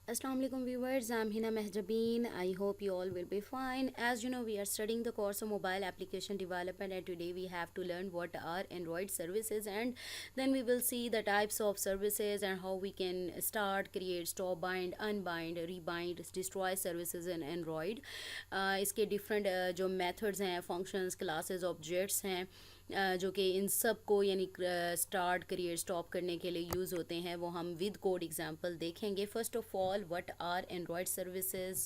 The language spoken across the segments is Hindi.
Assalamu alaikum viewers, I'm Hina Mehjabeen. I hope you all will be fine. As you know, we are studying the course of mobile application development, and today we have to learn what are Android services, and then we will see the types of services and how we can start, create, stop, bind, unbind, rebind, destroy services in Android. इसके different जो methods हैं, functions, classes, objects हैं, जो कि इन सब को यानी स्टार्ट क्रिएट स्टॉप करने के लिए यूज़ होते हैं, वो हम विद कोड एग्जांपल देखेंगे. First of all, what are Android services?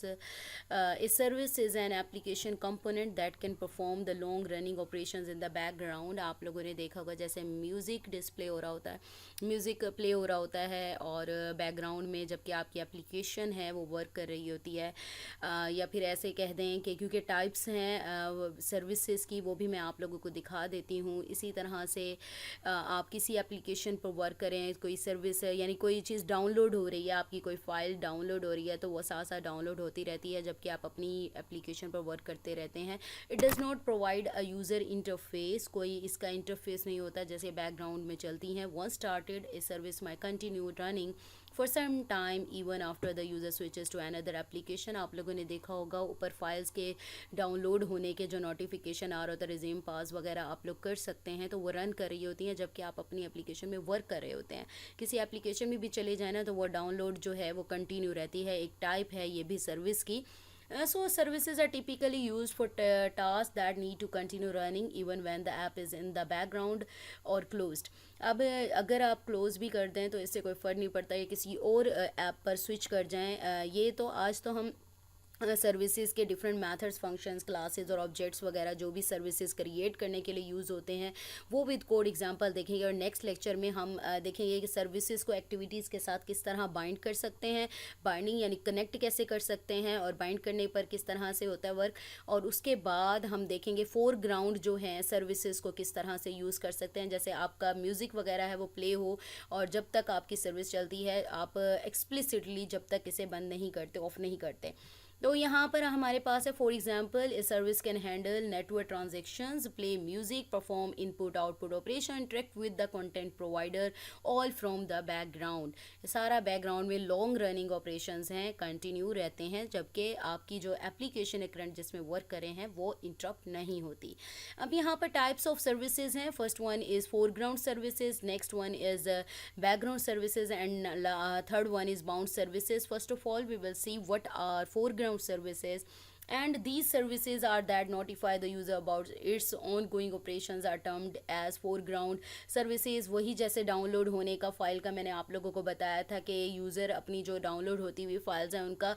A service is an application component that can perform the long running operations in the background. आप लोगों ने देखा होगा जैसे म्यूज़िक डिस्प्ले हो रहा होता है, म्यूज़िक प्ले हो रहा होता है और बैकग्राउंड में जबकि आपकी एप्लीकेशन है वो वर्क कर रही होती है. या फिर ऐसे कह दें कि क्योंकि टाइप्स हैं सर्विसेज की, वो भी मैं आप लोगों को दिखा देती हूँ. इसी तरह से आप किसी एप्लीकेशन पर वर्क करें, कोई सर्विस यानी कोई चीज़ डाउनलोड हो रही है, आपकी कोई फ़ाइल डाउनलोड हो रही है तो वो साथ साथ डाउनलोड होती रहती है जबकि आप अपनी एप्लीकेशन पर वर्क करते रहते हैं. It does not provide a user interface. कोई इसका इंटरफेस नहीं होता जैसे बैकग्राउंड में चलती हैं. Once started a service may continue running for some time even after the user switches to another application. आप लोगों ने देखा होगा ऊपर फाइल्स के डाउनलोड होने के जो नोटिफिकेशन आ रहा होता है, रिज्यूम पास वगैरह आप लोग कर सकते हैं, तो वो रन कर रही होती हैं जबकि आप अपनी एप्लीकेशन में वर्क कर रहे होते हैं. किसी एप्लीकेशन में भी चले जाए ना तो वो डाउनलोड जो है वो कंटिन्यू रहती है. एक टाइप है ये भी सर्विस की. So services are typically used for tasks that need to continue running even when the app is in the background or closed. अब अगर आप क्लोज भी कर दें तो इससे कोई फ़र्क नहीं पड़ता, ये किसी और ऐप पर स्विच कर जाएं. ये तो आज तो हम सर्विसेज के डिफरेंट मेथड्स, फंक्शंस, क्लासेस और ऑब्जेक्ट्स वगैरह जो भी सर्विसेज क्रिएट करने के लिए यूज़ होते हैं वो विद कोड एग्जांपल देखेंगे. और नेक्स्ट लेक्चर में हम देखेंगे कि सर्विसेज को एक्टिविटीज़ के साथ किस तरह बाइंड कर सकते हैं, बाइंडिंग यानी कनेक्ट कैसे कर सकते हैं और बाइंड करने पर किस तरह से होता है वर्क. और उसके बाद हम देखेंगे फोरग्राउंड जो हैं सर्विसेज को किस तरह से यूज़ कर सकते हैं. जैसे आपका म्यूज़िक वगैरह है वो प्ले हो और जब तक आपकी सर्विस चलती है आप एक्सप्लिसिटली जब तक इसे बंद नहीं करते, ऑफ नहीं करते. तो यहाँ पर हमारे पास है for example a service can handle network transactions, play music, perform input output operation, interact with the content provider all from the background. सारा बैकग्राउंड में लॉन्ग रनिंग ऑपरेशंस हैं, कंटिन्यू रहते हैं जबकि आपकी जो एप्लीकेशन है करंट जिसमें वर्क कर रहे हैं वो इंटरप्ट नहीं होती. अब यहाँ पर टाइप्स ऑफ सर्विसेज हैं. First one is foreground services, next one is background services, and third one is bound services. First of all, we will see what are foreground services, and these services are that notify the user about its ongoing operations are termed as foreground services. वही जैसे डाउनलोड होने का फ़ाइल का मैंने आप लोगों को बताया था कि यूज़र अपनी जो डाउनलोड होती हुई फाइल्स हैं उनका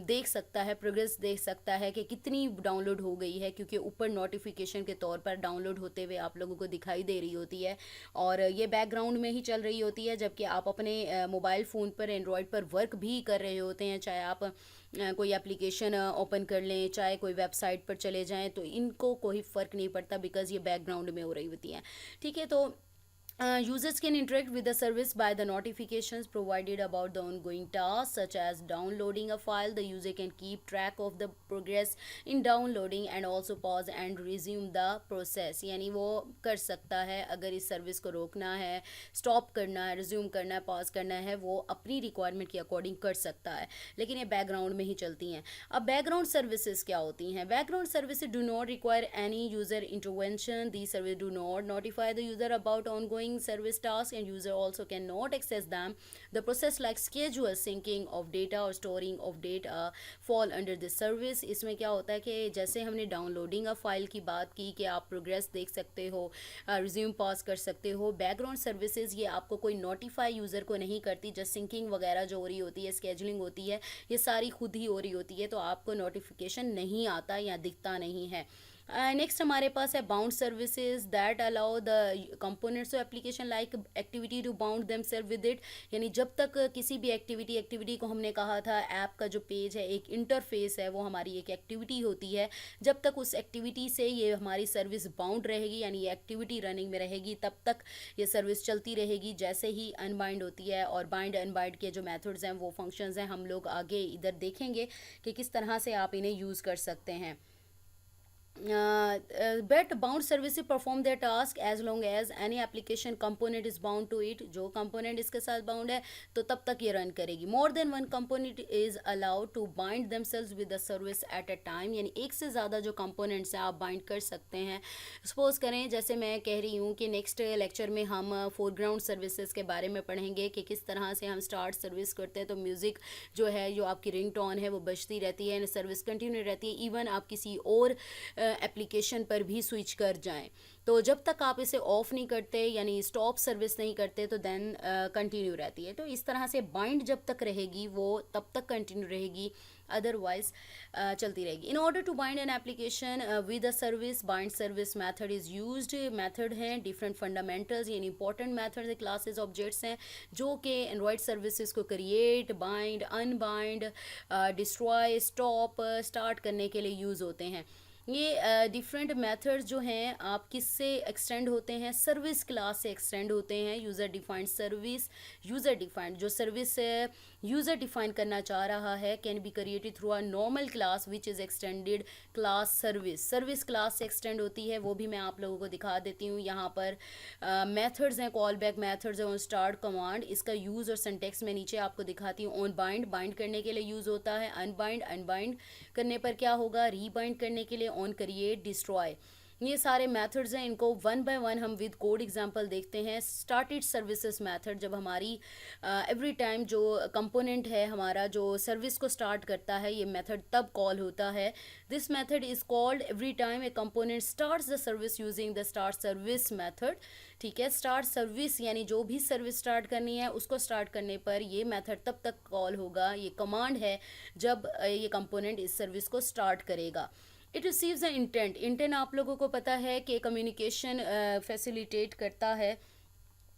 देख सकता है, प्रोग्रेस देख सकता है कि कितनी डाउनलोड हो गई है, क्योंकि ऊपर नोटिफिकेशन के तौर पर डाउनलोड होते हुए आप लोगों को दिखाई दे रही होती है और ये बैकग्राउंड में ही चल रही होती है जबकि आप अपने मोबाइल फ़ोन पर एंड्रॉयड पर वर्क भी कर रहे होते हैं. चाहे आप कोई एप्लीकेशन ओपन कर लें, चाहे कोई वेबसाइट पर चले जाएं, तो इनको कोई फ़र्क नहीं पड़ता बिकॉज़ ये बैकग्राउंड में हो रही होती हैं. ठीक है, तो users can interact with the service by the notifications provided about the ongoing tasks, such as downloading a file. The user can keep track of the progress in downloading and also pause and resume the process. यानी वो कर सकता है, अगर इस सर्विस को रोकना है, स्टॉप करना है, रिज्यूम करना है, पॉज करना है, वो अपनी रिक्वायरमेंट के अकॉर्डिंग कर सकता है, लेकिन ये बैकग्राउंड में ही चलती हैं. अब बैकग्राउंड सर्विसेज क्या होती हैं? Background services do not require any user intervention. The service do not notify the user about ongoing service tasks, and user also cannot access them. The process like schedule, syncing of data or storing of data fall under this service. इसमें क्या होता है कि जैसे हमने डाउनलोडिंग ऑफ फाइल की बात की कि आप प्रोग्रेस देख सकते हो, रिज्यूम पास कर सकते हो, बैकग्राउंड सर्विसेज ये आपको कोई नोटिफाई यूज़र को नहीं करती. जस्ट सिंकिंग वगैरह जो हो रही होती है, स्केजुलिंग होती है, ये सारी खुद ही हो रही होती है, तो आपको नोटिफिकेशन नहीं आता या दिखता नहीं है. नेक्स्ट हमारे पास है bound services that allow the components of application like activity to bound them self with it. यानी जब तक किसी भी एक्टिविटी को हमने कहा था ऐप का जो पेज है एक इंटरफेस है, वो हमारी एक एक्टिविटी होती है, जब तक उस एक्टिविटी से ये हमारी सर्विस बाउंड रहेगी यानी ये एक्टिविटी रनिंग में रहेगी तब तक ये सर्विस चलती रहेगी. जैसे ही अनबाइंड होती है, और बाइंड अनबाइंड के जो मेथड्स हैं वो फंक्शंस हैं, हम लोग आगे इधर देखेंगे कि किस तरह से आप इन्हें यूज़ कर सकते हैं. but bound services perform their task as long as any application component is bound to it. जो component इसके साथ bound है तो तब तक ये run करेगी. More than one component is allowed to bind themselves with the service at a time. यानी एक से ज़्यादा जो components हैं आप bind कर सकते हैं. Suppose करें जैसे मैं कह रही हूँ कि next lecture में हम foreground services के बारे में पढ़ेंगे कि किस तरह से हम start service करते हैं. तो music जो है जो आपकी ringtone है वो बजती रहती है, सर्विस कंटिन्यू रहती है. इवन आप किसी और एप्लीकेशन पर भी स्विच कर जाएं. तो जब तक आप इसे ऑफ नहीं करते यानी स्टॉप सर्विस नहीं करते तो देन कंटिन्यू रहती है. तो इस तरह से बाइंड जब तक रहेगी वो तब तक कंटिन्यू रहेगी, अदरवाइज चलती रहेगी. In order to bind an application with a service, bind service method is used. Method हैं डिफरेंट फंडामेंटल्स यानी इंपॉर्टेंट मेथड्स है, क्लासेस ऑब्जेक्ट्स हैं जो कि एंड्रॉयड सर्विसेज को create, bind, unbind, destroy, stop, start करने के लिए यूज़ होते हैं. ये डिफरेंट मेथड्स जो हैं आप किससे एक्सटेंड होते हैं, सर्विस क्लास से एक्सटेंड होते हैं. User defined service, user defined जो सर्विस यूज़र डिफाइन करना चाह रहा है can be created through a normal class which is extended class service. Service class से एक्सटेंड होती है, वो भी मैं आप लोगों को दिखा देती हूँ. यहाँ पर मेथड्स हैं, कॉल बैक मेथड्स हैं, ऑन स्टार्ट कमांड, इसका यूज़ और सिंटैक्स मैं नीचे आपको दिखाती हूँ. ऑन बाइंड, बाइंड करने के लिए यूज़ होता है. अनबाइंड, अनबाइंड करने पर क्या होगा, रीबाइंड करने के लिए ऑन क्रिएट, डिस्ट्रॉय. ये सारे मेथड्स हैं, इनको वन बाय वन हम विद कोड एग्जांपल देखते हैं. स्टार्टेड सर्विसेज मेथड, जब हमारी एवरी टाइम जो कंपोनेंट है हमारा जो सर्विस को स्टार्ट करता है ये मेथड तब कॉल होता है. This method is called every time A component starts the service using the start service method. ठीक है, स्टार्ट सर्विस यानी जो भी सर्विस स्टार्ट करनी है उसको स्टार्ट करने पर ये मेथड तब तक कॉल होगा, ये कमांड है जब ये कंपोनेंट इस सर्विस को स्टार्ट करेगा. It receives a intent. Intent आप लोगों को पता है कि कम्युनिकेशन फैसिलिटेट करता है.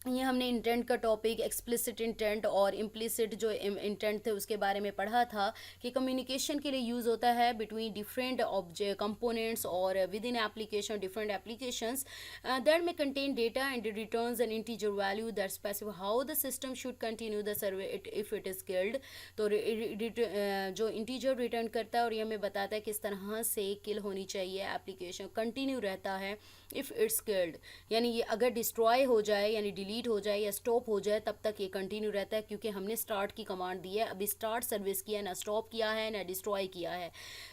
ये हमने इंटेंट का टॉपिक एक्सप्लिसिट इंटेंट और इम्प्लिसिट जो इंटेंट थे उसके बारे में पढ़ा था कि कम्युनिकेशन के लिए यूज़ होता है बिटवीन डिफरेंट ऑब्जेक्ट कंपोनेंट्स और within application different applications that में contain data and returns an integer value that specify how the system should continue the service if it is killed. तो जो इंटीजर रिटर्न करता है और ये हमें बताता है किस तरह से किल होनी चाहिए, एप्लीकेशन कंटिन्यू रहता है इफ़ इट्स किल्ड. यानी ये अगर डिस्ट्रॉय हो जाए यानी डिलीट हो जाए या स्टॉप हो जाए तब तक ये कंटिन्यू रहता है क्योंकि हमने स्टार्ट की कमांड दी है. अभी स्टार्ट सर्विस किया है, ना स्टॉप किया है ना डिस्ट्रॉय किया है.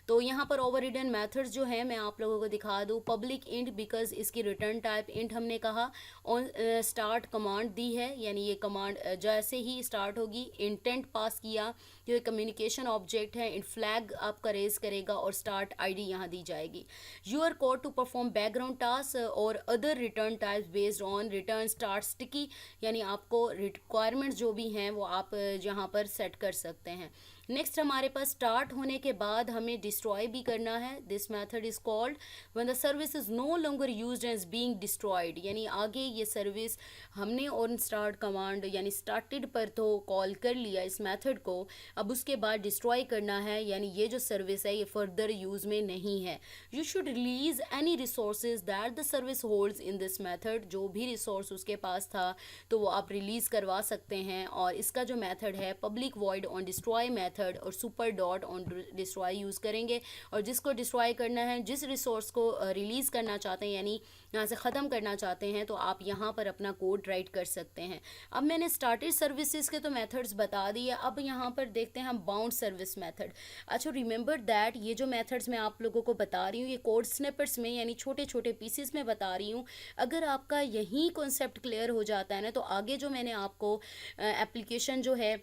तो यहाँ पर ओवररिडन मेथड्स जो हैं मैं आप लोगों को दिखा दूँ. पब्लिक इंट बिकॉज इसकी रिटर्न टाइप इंट हमने कहा. ऑन स्टार्ट कमांड दी है यानी ये कमांड जैसे ही स्टार्ट होगी इंटेंट पास किया, जो कम्युनिकेशन ऑब्जेक्ट है इन फ्लैग आपका रेज करेगा और स्टार्ट आईडी यहाँ दी जाएगी. Your code to perform background task और other return types based on return start sticky. यानी आपको रिक्वायरमेंट्स जो भी हैं वो आप यहाँ पर सेट कर सकते हैं. नेक्स्ट हमारे पास स्टार्ट होने के बाद हमें डिस्ट्रॉय भी करना है. This method is called when the service is no longer used as being destroyed. यानी आगे ये सर्विस हमने ऑन स्टार्ट कमांड यानी स्टार्टेड पर तो कॉल कर लिया इस मेथड को, अब उसके बाद डिस्ट्रॉय करना है यानी ये जो सर्विस है ये फर्दर यूज़ में नहीं है. You should release any resources that the service holds in this method. जो भी रिसोर्स उसके पास था तो वो आप रिलीज़ करवा सकते हैं. और इसका जो मेथड है public void on destroy method और super dot on destroy use करेंगे. और जिसको डिस्ट्रॉय करना है, जिस रिसोर्स को रिलीज़ करना चाहते हैं यानी यहाँ से ख़त्म करना चाहते हैं तो आप यहाँ पर अपना कोड राइट कर सकते हैं. अब मैंने स्टार्टेड सर्विसेज के तो मेथड्स बता दिए. अब यहाँ पर देखते हैं हम बाउंड सर्विस मेथड. अच्छा, रिमेंबर दैट ये जो मेथड्स मैं आप लोगों को बता रही हूँ ये कोड स्निपेट्स में यानी छोटे छोटे पीसेस में बता रही हूँ. अगर आपका यही कॉन्सेप्ट क्लियर हो जाता है ना तो आगे जो मैंने आपको एप्लीकेशन जो है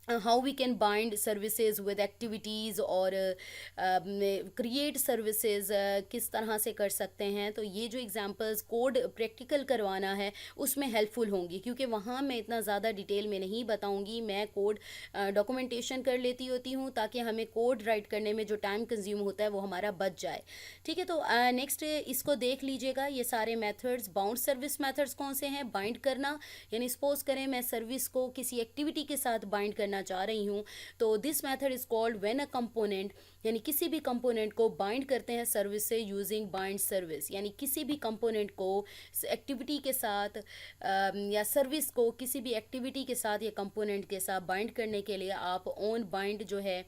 how we can bind services with activities और क्रिएट सर्विसेज किस तरह से कर सकते हैं, तो ये जो एग्जांपल्स कोड प्रैक्टिकल करवाना है उसमें हेल्पफुल होंगी क्योंकि वहाँ मैं इतना ज़्यादा डिटेल में नहीं बताऊँगी. मैं कोड डॉक्यूमेंटेशन कर लेती होती हूँ ताकि हमें कोड राइट करने में जो टाइम कंज्यूम होता है वो हमारा बच जाए. ठीक है, तो नेक्स्ट इसको देख लीजिएगा. ये सारे मेथड्स बाउंड सर्विस मेथड्स कौन से हैं. बाइंड करना यानी सपोज करें मैं सर्विस को किसी एक्टिविटी के साथ बाइंड करना चाह रही हूँ तो this method is called when a component यानी किसी भी कंपोनेंट को बाइंड करते हैं सर्विस से यूजिंग बाइंड सर्विस. यानी किसी भी कंपोनेंट को एक्टिविटी के साथ या सर्विस को किसी भी एक्टिविटी के साथ या कंपोनेंट के साथ बाइंड करने के लिए आप ऑन बाइंड जो है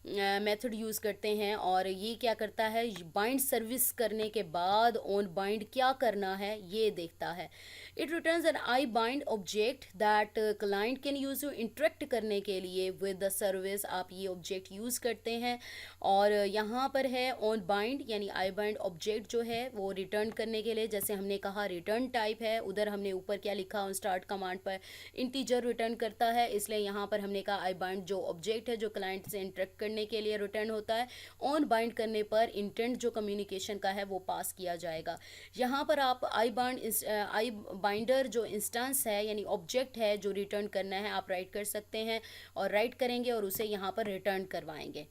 मेथड यूज़ करते हैं, और ये क्या करता है, बाइंड सर्विस करने के बाद ऑन बाइंड क्या करना है ये देखता है। It returns an I bind object that client can use to interact करने के लिए विद द सर्विस आप ये ऑब्जेक्ट यूज़ करते हैं। और यहाँ पर है ऑन बाइंड यानी आई बाइंड ऑब्जेक्ट जो है वो रिटर्न करने के लिए, जैसे हमने कहा रिटर्न टाइप है, उधर हमने ऊपर क्या लिखा ऑन स्टार्ट कमांड पर इंटीजर रिटर्न करता है, इसलिए यहाँ पर हमने कहा आई बाइंड जो ऑब्जेक्ट है जो क्लाइंट से इंटरेक्ट करने के लिए रिटर्न होता है, ऑन बाइंड करने पर इंटेंट जो कम्युनिकेशन का है वो पास किया जाएगा। यहाँ पर आप आई बाइंडर जो इंस्टेंस है यानी ऑब्जेक्ट है जो रिटर्न करना है आप राइट कर सकते हैं, और राइट करेंगे और उसे यहाँ पर रिटर्न करवाएंगे।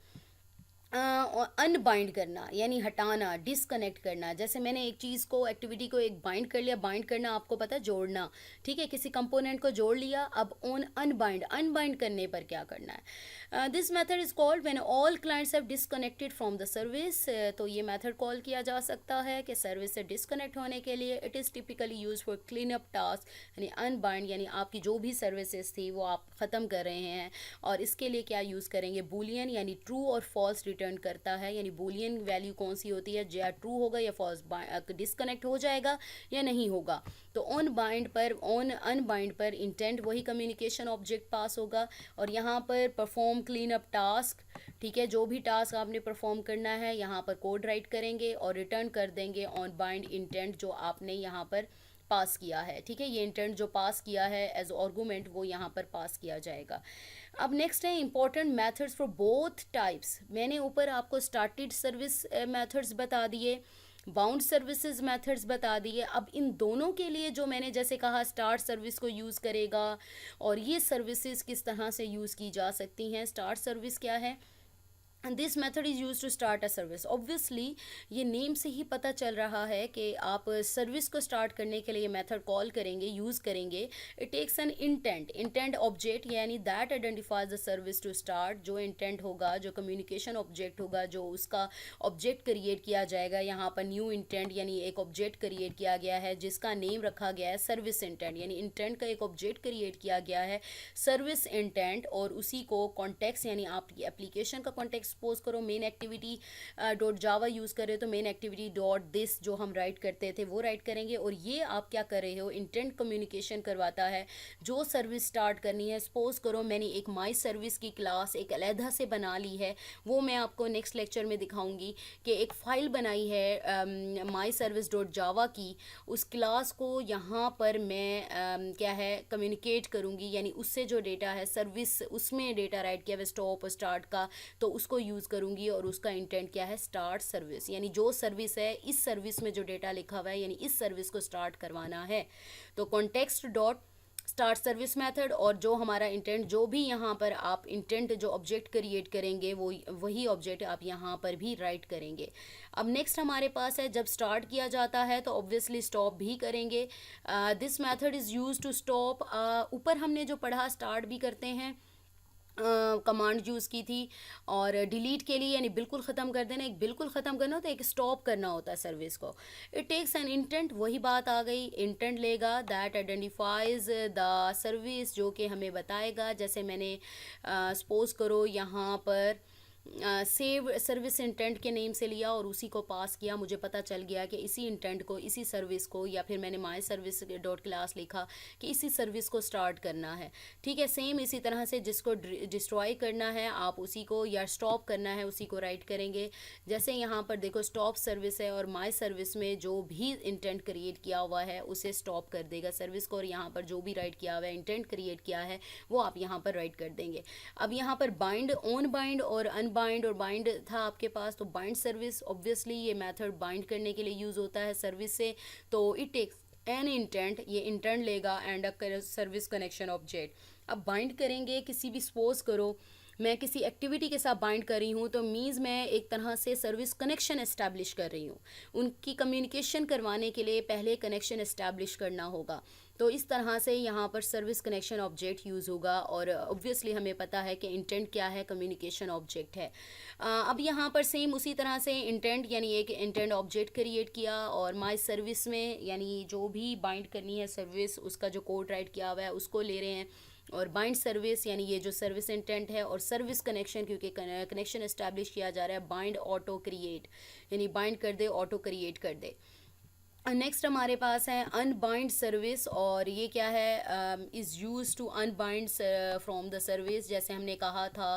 अनबाइंड करना यानी हटाना, डिसकनेक्ट करना, जैसे मैंने एक चीज़ को एक्टिविटी को एक बाइंड कर लिया, बाइंड करना आपको पता है जोड़ना, ठीक है, किसी कंपोनेंट को जोड़ लिया, अब ऑन अनबाइंड, अनबाइंड करने पर क्या करना है। This method is called when all clients have disconnected from the service. तो ये मेथड कॉल किया जा सकता है कि सर्विस से डिसकनेक्ट होने के लिए। It is typically use for clean up task यानी अनबाइंड, यानी आपकी जो भी सर्विसेज थी वो आप ख़त्म कर रहे हैं, और इसके लिए क्या यूज़ करेंगे, बूलियन यानी ट्रू और फॉल्स रिटर्न करता है, यानी बूलियन वैल्यू कौन सी होती है, या ट्रू होगा या फॉल्स, डिसकनेक्ट हो जाएगा या नहीं होगा। तो ऑन बाइंड पर, ऑन अनबाइंड पर इंटेंट वही कम्युनिकेशन ऑब्जेक्ट पास होगा, और यहाँ पर परफॉर्म क्लीन अप टास्क, ठीक है, जो भी टास्क आपने परफॉर्म करना है यहाँ पर कोड राइट करेंगे और रिटर्न कर देंगे ऑन बाइंड इंटेंट जो आपने यहाँ पर पास किया है, ठीक है, ये इंटेंट जो पास किया है एज आर्गुमेंट वो यहाँ पर पास किया जाएगा। अब नेक्स्ट है important methods for both types. मैंने ऊपर आपको स्टार्टेड सर्विस मेथड्स बता दिए, बाउंड सर्विसेज मेथड्स बता दिए। अब इन दोनों के लिए जो मैंने जैसे कहा स्टार्ट सर्विस को यूज़ करेगा, और ये सर्विसेज किस तरह से यूज़ की जा सकती हैं। स्टार्ट सर्विस क्या है, this method is use to start a service. Obviously ये नेम से ही पता चल रहा है कि आप सर्विस को स्टार्ट करने के लिए ये मेथड कॉल करेंगे, यूज़ करेंगे। It takes an intent object यानी that identifies the service to start. जो इंटेंट होगा, जो कम्युनिकेशन ऑब्जेक्ट होगा, जो उसका ऑब्जेक्ट क्रिएट किया जाएगा, यहाँ पर न्यू इंटेंट यानी एक ऑब्जेक्ट क्रिएट किया गया है जिसका नेम रखा गया है सर्विस इंटेंट, यानी इंटेंट का एक ऑब्जेक्ट क्रिएट किया गया है सर्विस इंटेंट, और उसी को कॉन्टेक्स्ट यानी आपकी एप्लीकेशन का कॉन्टेक्स्ट सपोज करो मेन एक्टिविटी डॉट जावा यूज़ कर रहे हो तो मेन एक्टिविटी डॉट दिस जो हम राइट करते थे वो राइट करेंगे। और ये आप क्या कर रहे हो, इंटेंट कम्युनिकेशन करवाता है जो सर्विस स्टार्ट करनी है। सपोज करो मैंने एक माई सर्विस की क्लास एक अलहदा से बना ली है, वो मैं आपको नेक्स्ट लेक्चर में दिखाऊंगी कि एक फ़ाइल बनाई है माई सर्विस डॉट जावा की, उस क्लास को यहाँ पर मैं क्या है कम्युनिकेट करूँगी, यानी उससे जो डेटा है सर्विस उसमें डेटा राइट किया हुआ स्टॉप और स्टार्ट का, तो उसको यूज़ करूँगी, और उसका इंटेंट क्या है स्टार्ट सर्विस, यानी जो सर्विस है इस सर्विस में जो डेटा लिखा हुआ है यानी इस सर्विस को स्टार्ट करवाना है। तो context dot start service method, और जो हमारा इंटेंट, जो भी यहाँ पर आप इंटेंट जो ऑब्जेक्ट क्रिएट करेंगे वो वही ऑब्जेक्ट आप यहाँ पर भी राइट करेंगे। अब नेक्स्ट हमारे पास है जब स्टार्ट किया जाता है तो ऑब्वियसली स्टॉप भी करेंगे। This method is use to stop. ऊपर हमने जो पढ़ा स्टार्ट भी करते हैं, कमांड यूज़ की थी, और डिलीट के लिए यानी बिल्कुल ख़त्म कर देना, एक बिल्कुल ख़त्म करना होता है, एक स्टॉप करना होता है सर्विस को। इट टेक्स एन इंटेंट, वही बात आ गई, इंटेंट लेगा दैट आइडेंटिफाइज द सर्विस जो कि हमें बताएगा। जैसे मैंने सपोज करो यहाँ पर सेव सर्विस इंटेंट के नेम से लिया और उसी को पास किया, मुझे पता चल गया कि इसी इंटेंट को, इसी सर्विस को, या फिर मैंने माई सर्विस डॉट क्लास लिखा कि इसी सर्विस को स्टार्ट करना है, ठीक है। सेम इसी तरह से जिसको डिस्ट्रॉय करना है आप उसी को, या स्टॉप करना है उसी को राइट करेंगे। जैसे यहाँ पर देखो स्टॉप सर्विस है, और माई सर्विस में जो भी इंटेंट क्रिएट किया हुआ है उसे स्टॉप कर देगा सर्विस को, और यहाँ पर जो भी राइट किया हुआ है इंटेंट क्रिएट किया है वो आप यहाँ पर राइट कर देंगे। अब यहाँ पर बाइंड, ऑन बाइंड और अनबाइंड, और बाइंड था आपके पास, तो बाइंड सर्विस ऑब्वियसली ये मेथड बाइंड करने के लिए यूज़ होता है सर्विस से। तो इट टेक्स एन इंटेंट, ये इंटेंट लेगा and a service connection object. अब बाइंड करेंगे किसी भी, सपोज करो मैं किसी एक्टिविटी के साथ बाइंड कर रही हूँ तो मीन्स मैं एक तरह से सर्विस कनेक्शन इस्टेब्लिश कर रही हूँ, उनकी कम्युनिकेशन करवाने के लिए पहले कनेक्शन इस्टेब्लिश करना होगा। तो इस तरह से यहाँ पर सर्विस कनेक्शन ऑब्जेक्ट यूज़ होगा, और ऑब्वियसली हमें पता है कि इंटेंट क्या है, कम्युनिकेशन ऑब्जेक्ट है। अब यहाँ पर सेम उसी तरह से इंटेंट यानी एक इंटेंट ऑब्जेक्ट क्रिएट किया, और माई सर्विस में यानी जो भी बाइंड करनी है सर्विस उसका जो कोड राइट किया हुआ है उसको ले रहे हैं, और बाइंड सर्विस यानी ये जो सर्विस इंटेंट है, और सर्विस कनेक्शन क्योंकि कनेक्शन इस्टेब्लिश किया जा रहा है। बाइंड ऑटो क्रिएट यानी बाइंड कर दे, ऑटो क्रिएट कर दे। नेक्स्ट हमारे पास है अनबाइंड सर्विस, और ये क्या है, is use to unbind from the service. जैसे हमने कहा था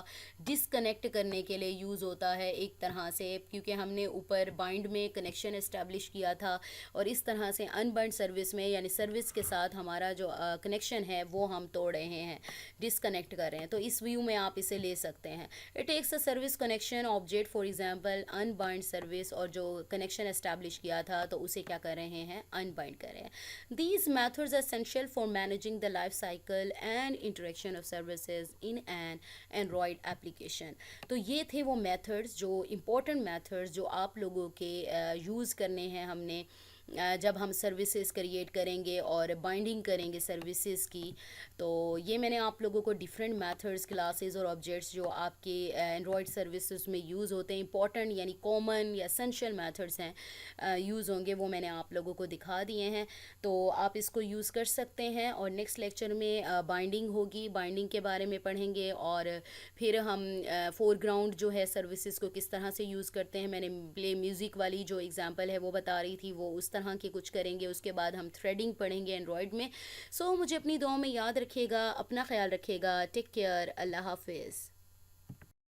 डिसकनेक्ट करने के लिए यूज़ होता है एक तरह से, क्योंकि हमने ऊपर बाइंड में कनेक्शन इस्टेब्लिश किया था, और इस तरह से अनबाइंड सर्विस में यानी सर्विस के साथ हमारा जो कनेक्शन है वो हम तोड़ रहे हैं, डिसकनेक्ट कर रहे हैं। तो इस व्यू में आप इसे ले सकते हैं। It takes a service connection object for example unbind service, और जो कनेक्शन एस्टैब्लिश किया था तो उसे क्या कर रहे हैं, अनबाइंड कर रहे हैं। These methods are essential for managing the life cycle and interaction of services in an Android application. तो ये थे वो मेथड्स, जो इम्पोर्टेंट मेथड्स जो आप लोगों के यूज़ करने हैं हमने जब हम सर्विसेज क्रिएट करेंगे और बाइंडिंग करेंगे सर्विसेज की। तो ये मैंने आप लोगों को डिफरेंट मेथड्स, क्लासेस और ऑब्जेक्ट्स जो आपके एंड्रॉयड सर्विसेज में यूज़ होते हैं, इंपॉर्टेंट यानी कॉमन या एसेंशियल मेथड्स हैं यूज़ होंगे, वो मैंने आप लोगों को दिखा दिए हैं। तो आप इसको यूज़ कर सकते हैं। और नेक्स्ट लेक्चर में बाइंडिंग होगी, बाइंडिंग के बारे में पढ़ेंगे, और फिर हम फोरग्राउंड जो है सर्विसेज को किस तरह से यूज़ करते हैं। मैंने प्ले म्यूज़िक वाली जो एग्जांपल है वो बता रही थी, वो उस तरह के कुछ करेंगे। उसके बाद हम थ्रेडिंग पढ़ेंगे एंड्रॉयड में। सो मुझे अपनी दुआ में याद रखिएगा, अपना ख्याल रखिएगा। टेक केयर, अल्लाह हाफिज़।